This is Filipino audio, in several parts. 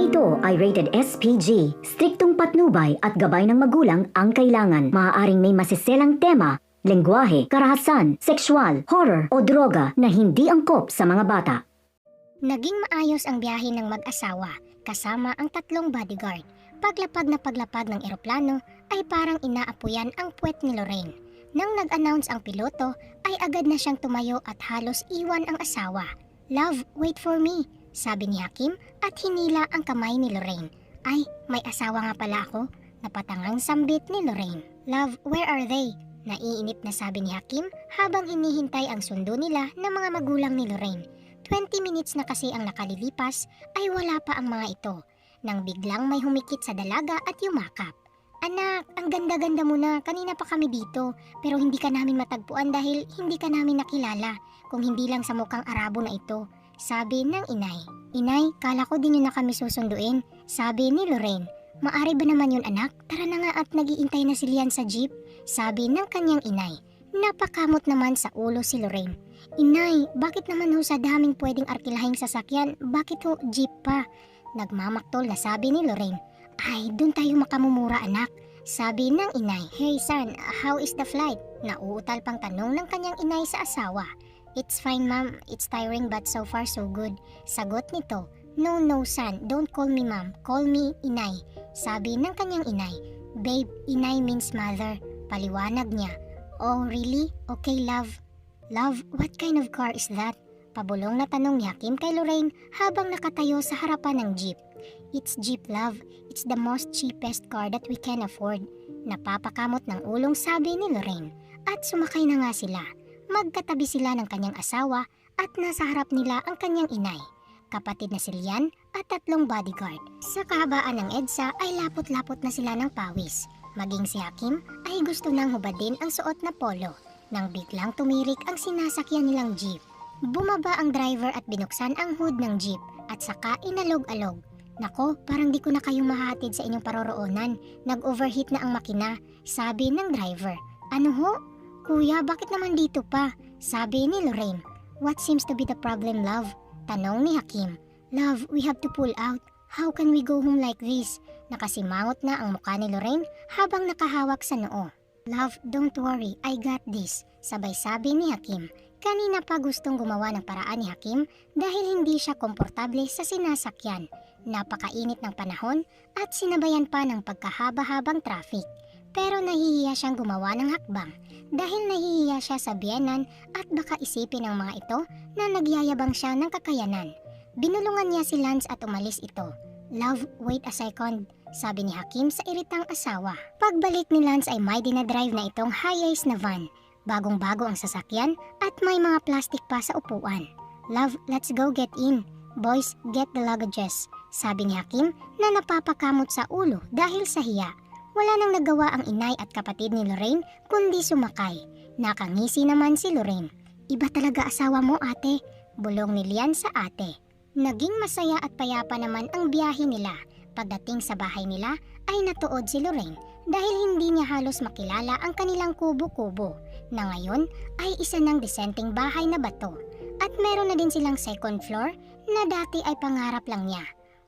Ito ay rated SPG. Striktong patnubay at gabay ng magulang ang kailangan. Maaaring may masiselang tema, lengguwahe, karahasan, sexual, horror o droga na hindi angkop sa mga bata. Naging maayos ang biyahe ng mag-asawa kasama ang 3 bodyguard. Paglapag ng eroplano ay parang inaapuyan ang puwet ni Lorraine. Nang nag-announce ang piloto ay agad na siyang tumayo at halos iwan ang asawa. "Love, wait for me," sabi ni Hakim at hinila ang kamay ni Lorraine. "Ay, may asawa nga pala ako," napatangang sambit ni Lorraine. "Love, where are they?" Naiinip na sabi ni Hakim habang hinihintay ang sundo nila ng mga magulang ni Lorraine. 20 minutes na kasi ang nakalilipas ay wala pa ang mga ito, nang biglang may humikit sa dalaga at yumakap. "Anak, ang ganda-ganda mo na, kanina pa kami dito, pero hindi ka namin matagpuan dahil hindi ka namin nakilala, kung hindi lang sa mukhang Arabo na ito," sabi ng inay. "Inay, kala ko din yun na kami susunduin," sabi ni Lorraine. "Maari ba naman yun anak? Tara na nga at nag-iintay na si Lian sa jeep," sabi ng kanyang inay. Napakamot naman sa ulo si Lorraine. "Inay, bakit naman ho sa daming pwedeng arkilahing sasakyan, bakit ho jeep pa?" Nagmamaktol na sabi ni Lorraine. "Ay, doon tayo makamumura anak," sabi ng inay. "Hey son, how is the flight?" Nauutal pang tanong ng kanyang inay sa asawa. "It's fine ma'am, it's tiring but so far so good," sagot nito. No, son, don't call me ma'am, call me inay," sabi ng kanyang inay. "Babe, inay means mother," paliwanag niya. "Oh really? Okay love." "Love, what kind of car is that?" Pabulong na tanong ni Hakim kay Lorraine habang nakatayo sa harapan ng jeep. "It's jeep love, it's the most cheapest car that we can afford," napapakamot ng ulong sabi ni Lorraine. At sumakay na nga sila. Magkatabi sila ng kanyang asawa at nasa harap nila ang kanyang inay, kapatid na si Lian at 3 bodyguard. Sa kahabaan ng EDSA ay lapot-lapot na sila ng pawis. Maging si Hakim ay gusto nang hubadin ang suot na polo nang biglang tumirik ang sinasakyan nilang jeep. Bumaba ang driver at binuksan ang hood ng jeep at saka inalog-alog. "Nako, parang di ko na kayo mahatid sa inyong paroroonan. Nag-overheat na ang makina," sabi ng driver. "Ano ho? Kuya, bakit naman dito pa?" sabi ni Lorraine. "What seems to be the problem, love?" tanong ni Hakim. "Love, we have to pull out. How can we go home like this?" Nakasimangot na ang mukha ni Lorraine habang nakahawak sa noo. "Love, don't worry, I got this," sabay sabi ni Hakim. Kanina pa gustong gumawa ng paraan ni Hakim dahil hindi siya komportable sa sinasakyan. Napakainit ng panahon at sinabayan pa ng pagkahaba-habang traffic. Pero nahihiya siyang gumawa ng hakbang dahil nahihiya siya sa biyenan at baka isipin ng mga ito na nagyayabang siya ng kakayanan. Binulungan niya si Lance at umalis ito. "Love, wait a second," sabi ni Hakim sa iritang asawa. Pagbalik ni Lance ay may dinadrive na itong high-ace na van. Bagong-bago ang sasakyan at may mga plastic pa sa upuan. "Love, let's go get in. Boys, get the luggages," sabi ni Hakim na napapakamot sa ulo dahil sa hiya. Wala nang nagawa ang inay at kapatid ni Lorraine kundi sumakay. Nakangisi naman si Lorraine. "Iba talaga asawa mo ate," bulong ni Lian sa ate. Naging masaya at payapa naman ang biyahe nila. Pagdating sa bahay nila ay natuod si Lorraine dahil hindi niya halos makilala ang kanilang kubo-kubo na ngayon ay isa ng disenteng bahay na bato. At meron na din silang second floor na dati ay pangarap lang niya.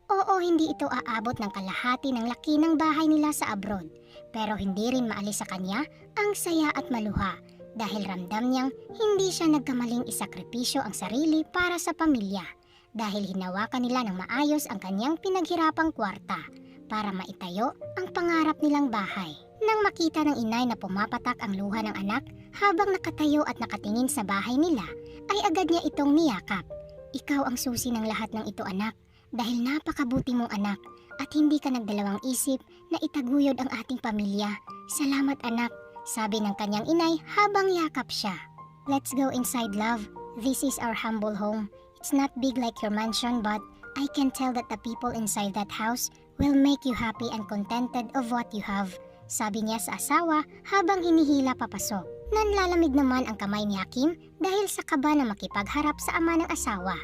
Oo, hindi ito aabot ng kalahati ng laki ng bahay nila sa abroad, pero hindi rin maalis sa kanya ang saya at maluha dahil ramdam niyang hindi siya nagkamaling isakripisyo ang sarili para sa pamilya dahil hinawakan nila ng maayos ang kanyang pinaghirapang kwarta para maitayo ang pangarap nilang bahay. Nang makita ng inay na pumapatak ang luha ng anak habang nakatayo at nakatingin sa bahay nila, ay agad niya itong niyakap. "Ikaw ang susi ng lahat ng ito anak, dahil napakabuti mong anak at hindi ka nagdalawang isip na itaguyod ang ating pamilya. Salamat anak," sabi ng kanyang inay habang yakap siya. "Let's go inside love. This is our humble home. It's not big like your mansion but I can tell that the people inside that house will make you happy and contented of what you have," sabi niya sa asawa habang hinihila papasok. Nanlalamig naman ang kamay ni Hakim dahil sa kaba na makipagharap sa ama ng asawa.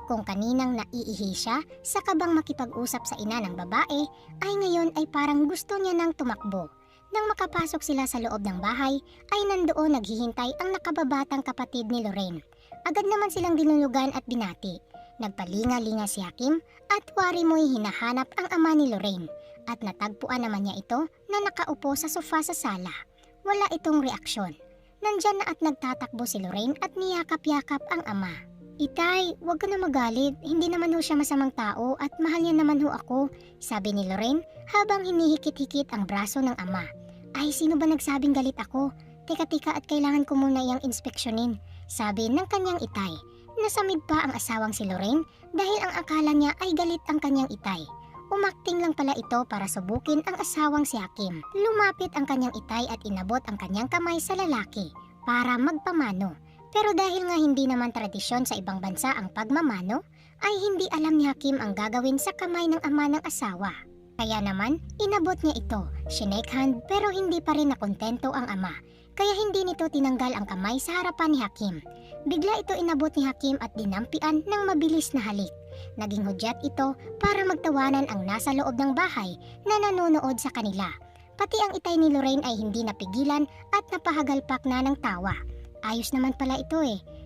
Kung kaninang naiihi siya sa kabang makipag-usap sa ina ng babae, ay ngayon ay parang gusto niya nang tumakbo. Nang makapasok sila sa loob ng bahay, ay nandoon naghihintay ang nakababatang kapatid ni Lorraine. Agad naman silang dinulugan at binati. Nagpalinga-linga si Hakim at wari mo'y hinahanap ang ama ni Lorraine at natagpuan naman niya ito na nakaupo sa sofa sa sala. Wala itong reaksyon. Nandyan na at nagtatakbo si Lorraine at niyakap-yakap ang ama. Itay, huwag ka na magalit. Hindi naman ho siya masamang tao at mahal niya naman ho ako, sabi ni Lorraine habang hinihikit-hikit ang braso ng ama. Ay, sino ba nagsabing galit ako? Teka at kailangan ko muna iyang inspeksyonin, sabi ng kanyang itay. Nasamid pa ang asawang si Lorraine dahil ang akala niya ay galit ang kanyang itay. Umakting lang pala ito para subukin ang asawang si Hakim. Lumapit ang kanyang itay at inabot ang kanyang kamay sa lalaki para magpamano. Pero dahil nga hindi naman tradisyon sa ibang bansa ang pagmamano, ay hindi alam ni Hakim ang gagawin sa kamay ng ama ng asawa. Kaya naman, inabot niya ito, shinake hand pero hindi pa rin nakontento ang ama. Kaya hindi nito tinanggal ang kamay sa harapan ni Hakim. Bigla ito inabot ni Hakim at dinampian ng mabilis na halik. Naging hudyat ito para magtawanan ang nasa loob ng bahay na nanonood sa kanila. Pati ang itay ni Lorraine ay hindi napigilan at napahagalpak na ng tawa. Ayos naman pala ito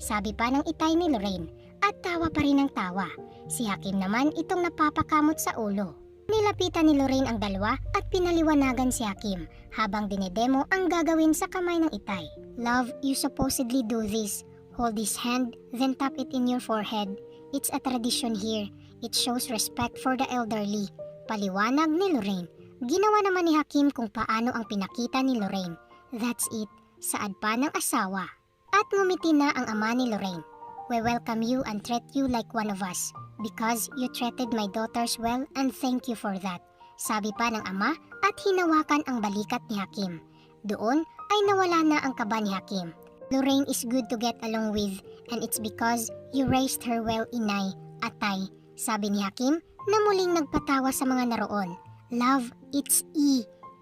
sabi pa ng itay ni Lorraine at tawa pa rin ng tawa. Si Hakim naman itong napapakamot sa ulo. Nilapitan ni Lorraine ang dalawa at pinaliwanagan si Hakim habang dinedemo ang gagawin sa kamay ng itay. Love, you supposedly do this. Hold this hand, then tap it in your forehead. It's a tradition here. It shows respect for the elderly. Paliwanag ni Lorraine. Ginawa naman ni Hakim kung paano ang pinakita ni Lorraine. That's it. Saad pa ng asawa. At ngumiti na ang ama ni Lorraine. We welcome you and treat you like one of us because you treated my daughters well and thank you for that. Sabi pa ng ama at hinawakan ang balikat ni Hakim. Doon ay nawala na ang kaba ni Hakim. Lorraine is good to get along with and it's because you raised her well, inay, atay. Sabi ni Hakim na muling nagpatawa sa mga naroon. Love, it's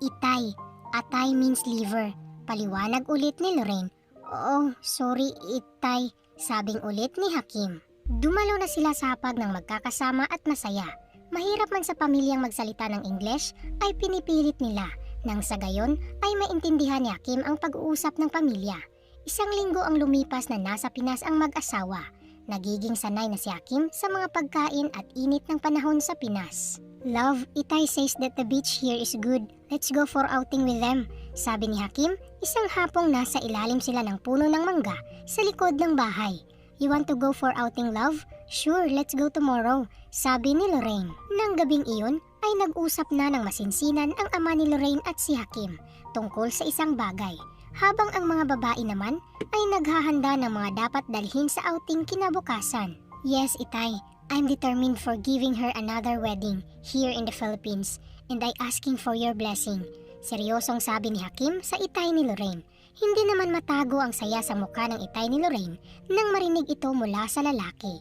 itay. Atay means liver. Paliwanag ulit ni Lorraine. Oh, sorry itay, sabing ulit ni Hakim. Dumalo na sila sa hapag ng magkakasama at masaya. Mahirap man sa pamilyang magsalita ng English ay pinipilit nila nang sa gayon ay maintindihan ni Hakim ang pag-uusap ng pamilya. Isang linggo ang lumipas na nasa Pinas ang mag-asawa. Nagiging sanay na si Hakim sa mga pagkain at init ng panahon sa Pinas. Love, itay says that the beach here is good. Let's go for outing with them. Sabi ni Hakim, isang hapong nasa ilalim sila ng puno ng mangga sa likod ng bahay. You want to go for outing, love? Sure, let's go tomorrow. Sabi ni Lorraine. Nang gabing iyon ay nag-usap na ng masinsinan ang ama ni Lorraine at si Hakim tungkol sa isang bagay. Habang ang mga babae naman ay naghahanda ng mga dapat dalhin sa outing kinabukasan. Yes, itay. I'm determined for giving her another wedding here in the Philippines and I asking for your blessing. Seryosong sabi ni Hakim sa itay ni Lorraine. Hindi naman matago ang saya sa mukha ng itay ni Lorraine nang marinig ito mula sa lalaki.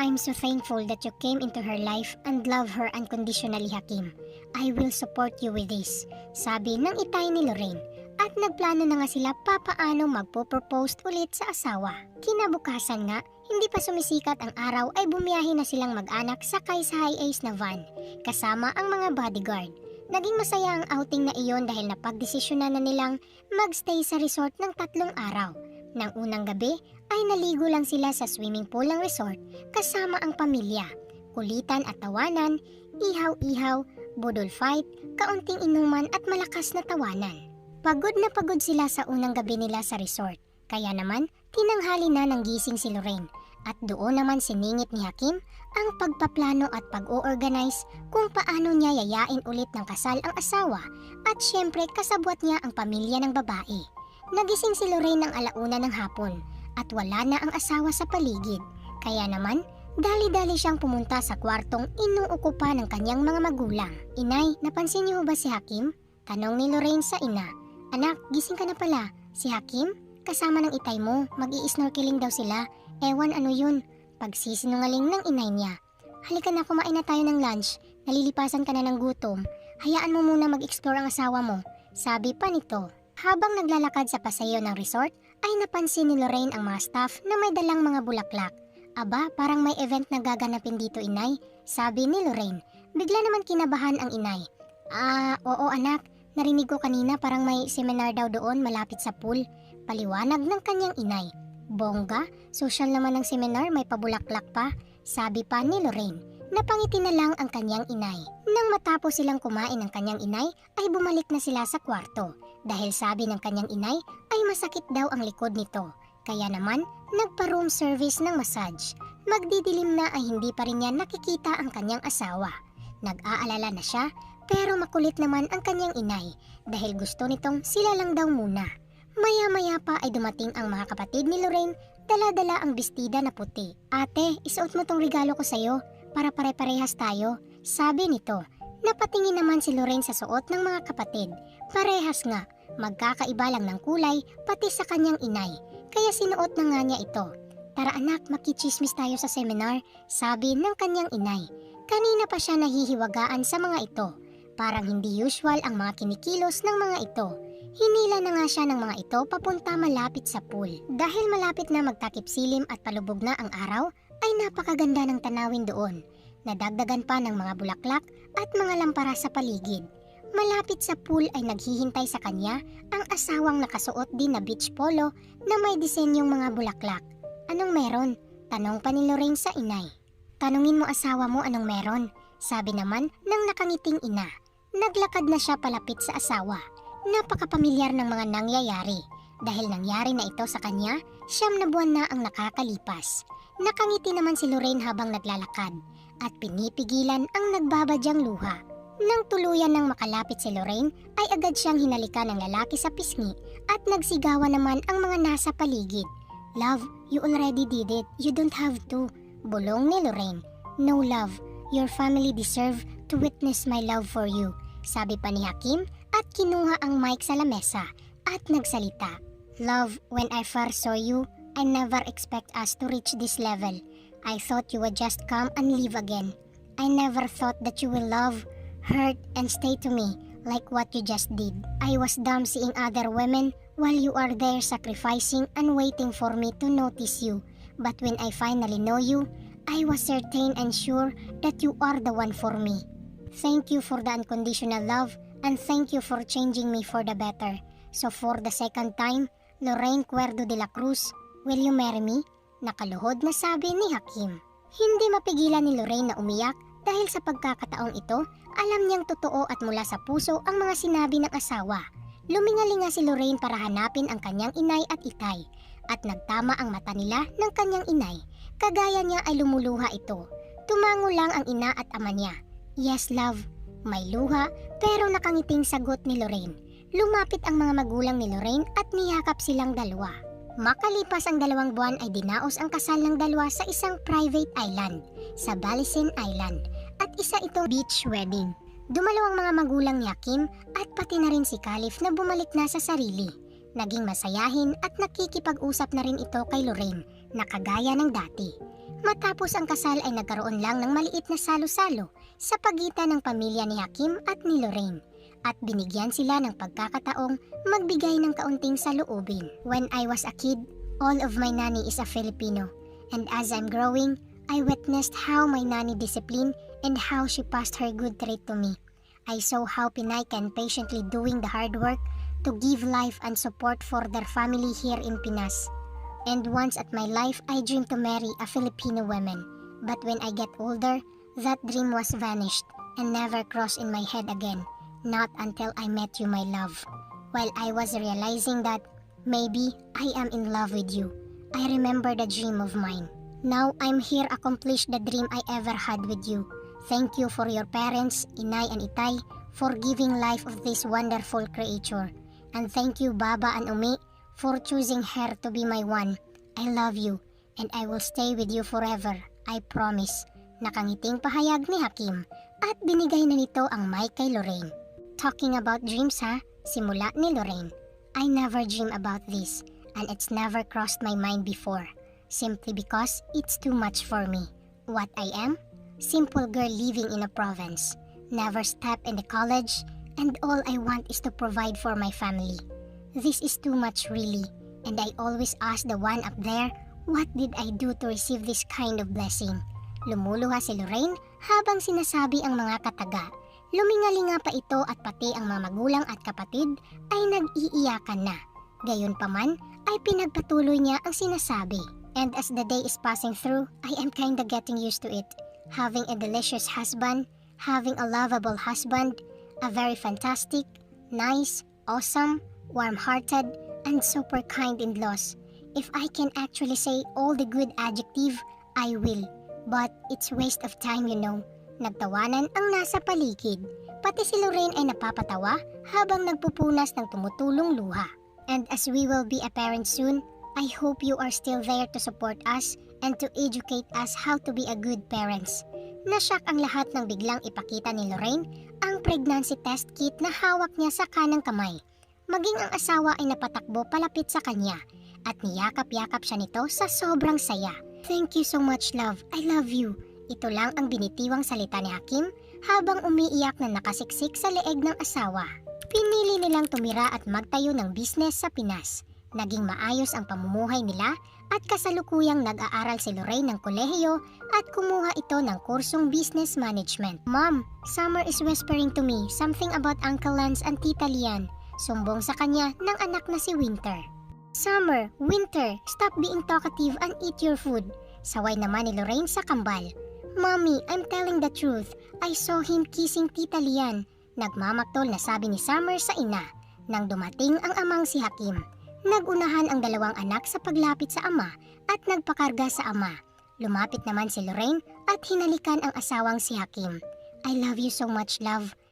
I'm so thankful that you came into her life and love her unconditionally, Hakim. I will support you with this, sabi ng itay ni Lorraine. At nagplano na nga sila papaano magpo-propose ulit sa asawa. Kinabukasan nga, hindi pa sumisikat ang araw ay bumiyahe na silang mag-anak sakay sa high-ace na van, kasama ang mga bodyguard. Naging masaya ang outing na iyon dahil napagdesisyonan na nilang magstay sa resort ng 3 araw. Nang unang gabi ay naligo lang sila sa swimming pool ng resort kasama ang pamilya. Kulitan at tawanan, ihaw-ihaw, budol fight, kaunting inuman at malakas na tawanan. Pagod na pagod sila sa unang gabi nila sa resort. Kaya naman, tinanghali na ng gising si Lorraine. At doon naman siningit ni Hakim ang pagpaplano at pag-o-organize kung paano niya yayain ulit ng kasal ang asawa at syempre kasabwat niya ang pamilya ng babae. Nagising si Lorraine ng 1:00 ng hapon at wala na ang asawa sa paligid. Kaya naman, dali-dali siyang pumunta sa kwartong inuukupa ng kanyang mga magulang. Inay, napansin niyo ba si Hakim? Tanong ni Lorraine sa ina. Anak, gising ka na pala. Si Hakim? Kasama ng itay mo, mag-i-snorkeling daw sila. Ewan ano yun. Pagsisinungaling ng inay niya. Halika na, kumain na tayo ng lunch. Nalilipasan ka na ng gutom. Hayaan mo muna mag-explore ang asawa mo. Sabi pa nito. Habang naglalakad sa pasayo ng resort, ay napansin ni Lorraine ang mga staff na may dalang mga bulaklak. Aba, parang may event na gaganapin dito, inay. Sabi ni Lorraine. Bigla naman kinabahan ang inay. Oo anak. Narinig ko kanina parang may seminar daw doon malapit sa pool. Paliwanag ng kanyang inay. Bongga, social naman ng seminar, may pabulaklak pa. Sabi pa ni Lorraine. Napangiti na lang ang kanyang inay. Nang matapos silang kumain ng kanyang inay, ay bumalik na sila sa kwarto. Dahil sabi ng kanyang inay ay masakit daw ang likod nito. Kaya naman, nagpa-room service ng massage. Magdidilim na ay hindi pa rin niya nakikita ang kanyang asawa. Nag-aalala na siya, pero makulit naman ang kanyang inay dahil gusto nitong sila lang daw muna. Maya-maya pa ay dumating ang mga kapatid ni Lorraine, dala-dala ang bestida na puti. Ate, isuot mo tong regalo ko sa'yo para pare-parehas tayo, sabi nito. Napatingin naman si Lorraine sa suot ng mga kapatid. Parehas nga, magkakaiba lang ng kulay pati sa kanyang inay, kaya sinuot na nga niya ito. Tara anak, makichismis tayo sa seminar, sabi ng kanyang inay. Kanina pa siya nahihiwagaan sa mga ito. Parang hindi usual ang mga kinikilos ng mga ito. Hinila na nga siya ng mga ito papunta malapit sa pool. Dahil malapit na magtakip silim at palubog na ang araw, ay napakaganda ng tanawin doon. Nadagdagan pa ng mga bulaklak at mga lampara sa paligid. Malapit sa pool ay naghihintay sa kanya ang asawang nakasuot din na beach polo na may disenyong mga bulaklak. Anong meron? Tanong pa ni Lorraine sa inay. Tanungin mo asawa mo anong meron, sabi naman ng nakangiting ina. Naglakad na siya palapit sa asawa. Napakapamilyar ng mga nangyayari. Dahil nangyari na ito sa kanya, 9 na buwan na ang nakakalipas. Nakangiti naman si Lorraine habang naglalakad at pinipigilan ang nagbabadyang luha. Nang tuluyan ng makalapit si Lorraine ay agad siyang hinalikan ng lalaki sa pisngi at nagsigawan naman ang mga nasa paligid. Love, you already did it. You don't have to. Bulong ni Lorraine. No love. Your family deserve to witness my love for you. Sabi pa ni Hakim at kinuha ang mic sa lamesa at nagsalita. Love, when I first saw you, I never expect us to reach this level. I thought you would just come and leave again. I never thought that you will love, hurt, and stay to me like what you just did. I was dumb seeing other women while you are there sacrificing and waiting for me to notice you. But when I finally know you, I was certain and sure that you are the one for me. Thank you for the unconditional love and thank you for changing me for the better. So for the second time, Lorraine Cuerdo de la Cruz, will you marry me? Nakaluhod na sabi ni Hakim. Hindi mapigilan ni Lorraine na umiyak dahil sa pagkakataong ito, alam niyang totoo at mula sa puso ang mga sinabi ng asawa. Lumingalinga si Lorraine para hanapin ang kanyang inay at itay at nagtama ang mata nila ng kanyang inay. Kagaya niya ay lumuluha ito. Tumango lang ang ina at ama niya. Yes love, may luha pero nakangiting sagot ni Lorraine. Lumapit ang mga magulang ni Lorraine at niyakap silang dalawa. Makalipas ang 2 buwan ay dinaos ang kasal ng dalawa sa isang private island, sa Balicen Island, at isa itong beach wedding. Dumalo ang mga magulang ni Hakim at pati na rin si Caliph na bumalik na sa sarili. Naging masayahin at nakikipag-usap na rin ito kay Lorraine na kagaya ng dati. Matapos ang kasal ay nagkaroon lang ng maliit na salo-salo sa pagitan ng pamilya ni Hakim at ni Lorraine. At binigyan sila ng pagkakataong magbigay ng kaunting saloobin. When I was a kid, all of my nanny is a Filipino. And as I'm growing, I witnessed how my nanny disciplined and how she passed her good trait to me. I saw how Pinay can patiently doing the hard work to give life and support for their family here in Pinas. And once at my life, I dreamed to marry a Filipino woman. But when I get older, that dream was vanished and never crossed in my head again. Not until I met you, my love. While I was realizing that maybe I am in love with you, I remember the dream of mine. Now I'm here accomplish the dream I ever had with you. Thank you for your parents, Inay and Itay, for giving life of this wonderful creature. And thank you Baba and Umi for choosing her to be my one. I love you and I will stay with you forever. I promise. Nakangiting pahayag ni Hakim at binigay na nito ang mic kay Lorraine. Talking about dreams ha, simula ni Lorraine. I never dream about this and it's never crossed my mind before. Simply because it's too much for me. What I am? Simple girl living in a province. Never step in the college and all I want is to provide for my family. This is too much really and I always ask the one up there, what did I do to receive this kind of blessing? Lumuluha si Lorraine habang sinasabi ang mga kataga. Lumingalinga pa ito at pati ang mga magulang at kapatid ay nag-iiyakan na. Gayunpaman ay pinagpatuloy niya ang sinasabi. And as the day is passing through, I am kinda getting used to it. Having a delicious husband, having a lovable husband, a very fantastic, nice, awesome, warm-hearted, and super kind in-laws. If I can actually say all the good adjective, I will. But it's waste of time, you know. Nagtawanan ang nasa paligid. Pati si Lorraine ay napapatawa habang nagpupunas ng tumutulong luha. And as we will be a parent soon, I hope you are still there to support us and to educate us how to be a good parents. Nashock ang lahat ng biglang ipakita ni Lorraine ang pregnancy test kit na hawak niya sa kanang kamay. Maging ang asawa ay napatakbo palapit sa kanya at niyakap-yakap siya nito sa sobrang saya. Thank you so much, love. I love you. Ito lang ang binitiwang salita ni Hakim habang umiiyak na nakasiksik sa leeg ng asawa. Pinili nilang tumira at magtayo ng business sa Pinas. Naging maayos ang pamumuhay nila at kasalukuyang nag-aaral si Lorraine ng kolehiyo at kumuha ito ng kursong business management. Mom, Summer is whispering to me something about Uncle Lance and Tita Lian. Sumbong sa kanya ng anak na si Winter. Summer, Winter, stop being talkative and eat your food. Saway naman ni Lorraine sa kambal. Mommy, I'm telling the truth. I saw him kissing Tita Lian. Nagmamaktol na sabi ni Summer sa ina. Nang dumating ang amang si Hakim. Nagunahan ang dalawang anak sa paglapit sa ama at nagpakarga sa ama. Lumapit naman si Lorraine at hinalikan ang asawang si Hakim. I love you so much, love.